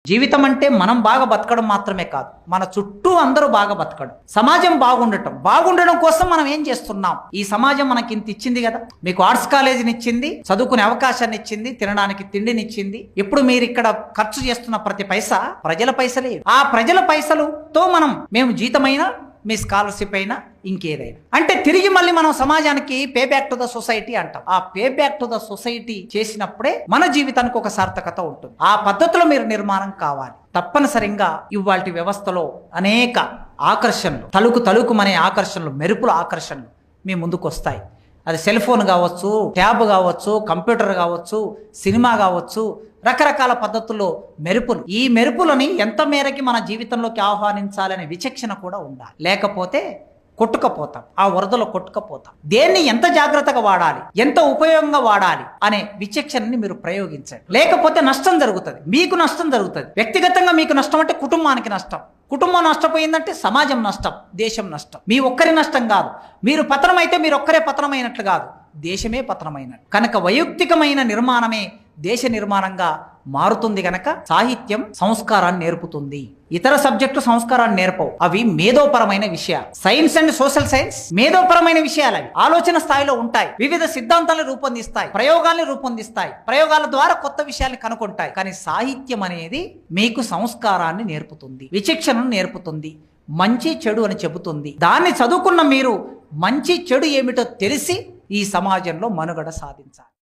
జీవితం అంటే మనం బాగా బతకడం మాత్రమే కాదు, మన చుట్టూ అందరూ బాగా బతకడం, సమాజం బాగుండడం కోసం మనం ఏం చేస్తున్నాం. ఈ సమాజం మనకి ఇంత ఇచ్చింది కదా, మీకు ఆర్ట్స్ కాలేజీని ఇచ్చింది, చదువుకునే అవకాశాన్ని ఇచ్చింది, తినడానికి తిండిని ఇచ్చింది. ఇప్పుడు మీరు ఇక్కడ ఖర్చు చేస్తున్న ప్రతి పైసా ప్రజల పైసలే. ఆ ప్రజల పైసలుతో మేము జీతమైన మీ స్కాలర్షిప్ అయినా ఇంకేదైనా అంటే తిరిగి మళ్ళీ మనం సమాజానికి pay back to the society అంటాం. ఆ pay back to the society చేసినప్పుడే మన జీవితానికి ఒక సార్థకత ఉంటుంది. ఆ పద్ధతిలో మీరు నిర్మాణం కావాలి. తప్పనిసరిగా ఇవాల్టి వ్యవస్థలో అనేక ఆకర్షణలు, తలుకుమనే ఆకర్షణలు, మెరుపుల ఆకర్షణలు మీ ముందుకు వస్తాయి. అది సెల్ ఫోన్ కావచ్చు, ట్యాబ్ కావచ్చు, కంప్యూటర్ కావచ్చు, సినిమా కావచ్చు, రకరకాల పద్ధతుల్లో మెరుపులు. ఈ మెరుపులని ఎంత మేరకి మన జీవితంలోకి ఆహ్వానించాలనే విచక్షణ కూడా ఉండాలి. లేకపోతే కొట్టుకపోతాం, ఆ వరదలో కొట్టుకపోతాం. దేన్ని ఎంత జాగ్రత్తగా వాడాలి, ఎంత ఉపయోగంగా వాడాలి అనే విచక్షణని మీరు ప్రయోగించండి. లేకపోతే నష్టం జరుగుతుంది, మీకు నష్టం జరుగుతుంది. వ్యక్తిగతంగా మీకు నష్టం అంటే కుటుంబానికి నష్టం, కుటుంబం నష్టపోయిందంటే సమాజం నష్టం, దేశం నష్టం. మీ ఒక్కరి నష్టం కాదు. మీరు పతనమైతే మీరు ఒక్కరే పతనమైనట్లు కాదు, దేశమే పతనమైనట్లు. కనుక వైయక్తికమైన నిర్మాణమే దేశ నిర్మాణంగా మారుతుంది. గనక సాహిత్యం సంస్కారాన్ని నేర్పుతుంది, ఇతర సబ్జెక్టు సంస్కారాన్ని నేర్పవు. అవి మేధోపరమైన విషయాలు. సైన్స్ అండ్ సోషల్ సైన్స్ మేధోపరమైన విషయాలు. అవి ఆలోచన స్థాయిలో ఉంటాయి, వివిధ సిద్ధాంతాలను రూపొందిస్తాయి, ప్రయోగాల్ని రూపొందిస్తాయి, ప్రయోగాల ద్వారా కొత్త విషయాల్ని కనుక్కుంటాయి. కానీ సాహిత్యం అనేది మీకు సంస్కారాన్ని నేర్పుతుంది, విచక్షణను నేర్పుతుంది, మంచి చెడు అని చెబుతుంది. దాన్ని చదువుకున్న మీరు మంచి చెడు ఏమిటో తెలిసి ఈ సమాజంలో మనుగడ సాధించాలి.